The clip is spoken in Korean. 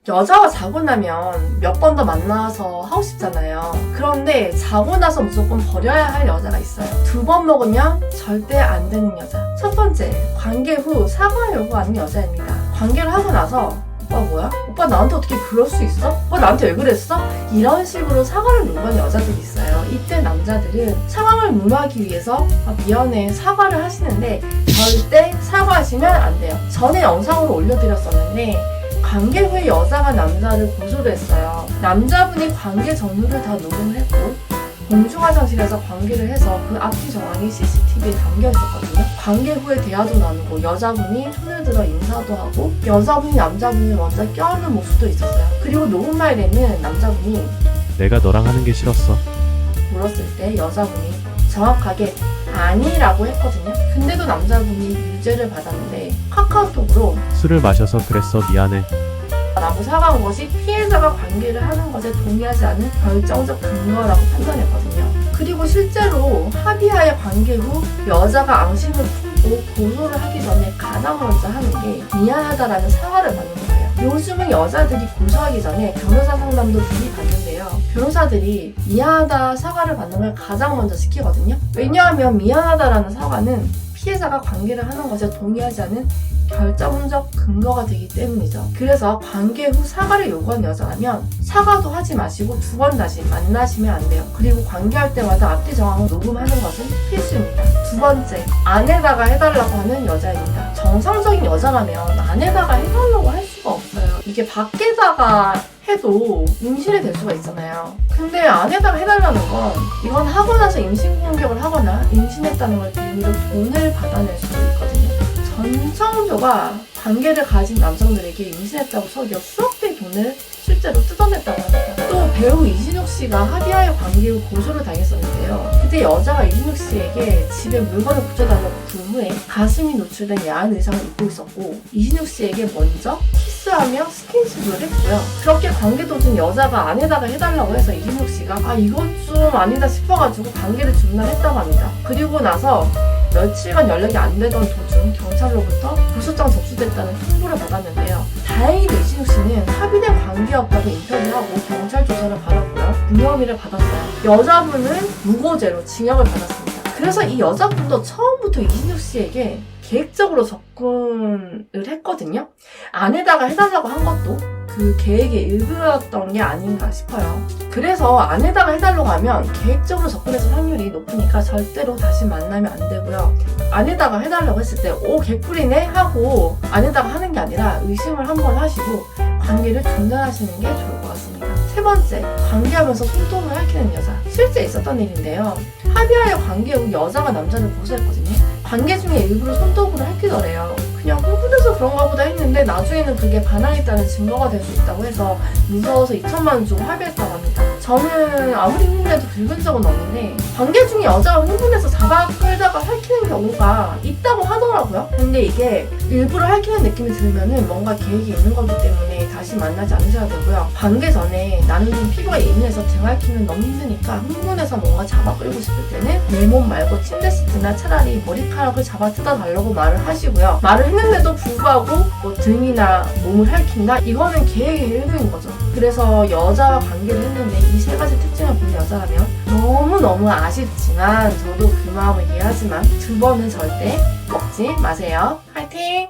여자와 자고 나면 몇 번 더 만나서 하고 싶잖아요. 그런데 자고 나서 무조건 버려야 할 여자가 있어요. 2번 먹으면 절대 안 되는 여자. 첫 번째, 관계 후 사과 요구하는 여자입니다. 관계를 하고 나서 오빠 뭐야? 오빠 나한테 어떻게 그럴 수 있어? 오빠 나한테 왜 그랬어? 이런 식으로 사과를 요구하는 여자들이 있어요. 이때 남자들은 상황을 무마하기 위해서 미안해 사과를 하시는데 절대 사과하시면 안 돼요. 전에 영상으로 올려드렸었는데 관계 후에 여자가 남자를 고소를 했어요. 남자분이 관계 전후를 다 녹음을 했고 공중 화장실에서 관계를 해서 그 앞뒤 정황이 CCTV에 담겨 있었거든요. 관계 후에 대화도 나누고 여자분이 손을 들어 인사도 하고 여자분이 남자분을 먼저 껴안는 모습도 있었어요. 그리고 녹음 말에는 남자분이 내가 너랑 하는 게 싫었어. 물었을 때 여자분이 정확하게 아니라고 했거든요. 근데도 남자분이 유죄를 받았는데 카카오톡으로 술을 마셔서 그랬어 미안해. 라고 사과한 것이 피해자가 관계를 하는 것에 동의하지 않은 결정적 근거라고 판단했거든요. 그리고 실제로 합의하에 관계 후 여자가 앙심을 품고 고소를 하기 전에 가장 먼저 하는 게 미안하다라는 사과를 받는 거예요. 요즘은 여자들이 고소하기 전에 변호사 상담도 미리 받는데요. 변호사들이 미안하다 사과를 받는 걸 가장 먼저 시키거든요. 왜냐하면 미안하다라는 사과는 피해자가 관계를 하는 것에 동의하지 않은 결정적 근거가 되기 때문이죠. 그래서 관계 후 사과를 요구한 여자라면 사과도 하지 마시고 2번 다시 만나시면 안 돼요. 그리고 관계할 때마다 앞뒤 정황을 녹음하는 것은 필수입니다. 2번째, 아내다가 해달라고 하는 여자입니다. 정상적인 여자라면 아내다가 해달라고 할 수가 없어요. 이게 밖에다가 해도 임신이 될 수가 있잖아요. 근데 아내다가 해달라는 건 이건 하고 나서 임신 공격을 하거나 임신했다는 걸 빌미로 돈을 받아낼 수도 있거든요. 전성조가 관계를 가진 남성들에게 임신했다고 속여 수억 대의 돈을 실제로 뜯어냈다고 합니다. 또 배우 이진욱 씨가 합의하에 관계 후 고소를 당했었는데요. 그때 여자가 이진욱 씨에게 집에 물건을 붙여달라고 구후에 가슴이 노출된 야한 의상을 입고 있었고 이진욱 씨에게 먼저 키스하며 스킨십을 했고요. 그렇게 관계 도중 여자가 아내다가 해달라고 해서 이진욱 씨가 이건 좀 아니다 싶어가지고 관계를 중단했다고 합니다. 그리고 나서 며칠간 연락이 안 되던 도중 경찰로부터 고소장 접수됐다는 통보를 받았는데요. 다행히도 이진욱 씨는 합의된 관계였다고 인터뷰를 하고 경찰 조사를 받았고요. 무혐의를 받았어요. 여자분은 무고죄로 징역을 받았습니다. 그래서 이 여자분도 처음부터 이진욱 씨에게 계획적으로 접근을 했거든요. 아내다가 해달라고 한 것도 그 계획의 일부였던 게 아닌가 싶어요. 그래서 아내다가 해달라고 하면 계획적으로 접근했을 확률이 높으니까 절대로 다시 만나면 안 되고요. 아내다가 해달라고 했을 때 오 개꿀이네 하고 아내다가 하는 게 아니라 의심을 한번 하시고 관계를 중단하시는 게 좋을 것 같습니다. 3번째, 관계하면서 손톱을 핥히는 여자. 실제 있었던 일인데요. 합의하에 관계 후 여자가 남자를 고소했거든요. 관계 중에 일부러 손톱으로 핥히더래요. 그냥 흥분해서 그런가 보다 했는데 나중에는 그게 반항했다는 증거가 될 수 있다고 해서 무서워서 2천만 원 주고 합의했다고 합니다. 저는 아무리 흥분해도 긁은 적은 없는데 관계 중에 여자가 흥분해서 잡아 끌다가 핥히는 경우가 있다고 하더라고요. 근데 이게 일부러 핥히는 느낌이 들면은 뭔가 계획이 있는 거기 때문에 다시 만나지 않으셔야 되고요. 관계 전에 나는 좀 피부가 예민해서 등 핥히면 너무 힘드니까 흥분해서 뭔가 잡아 끌고 싶을 때는 내 몸 말고 침대 시트나 차라리 머리카락을 잡아 뜯어달라고 말을 하시고요. 말을 했는데도 불구하고 뭐 등이나 몸을 핥힌다? 이거는 계획의 일부인 거죠. 그래서 여자와 관계를 했는데 이 3가지 특징을 본 여자라면 너무너무 아쉽지만 저도 그 마음을 이해하지만 2번은 절대 먹지 마세요. 화이팅!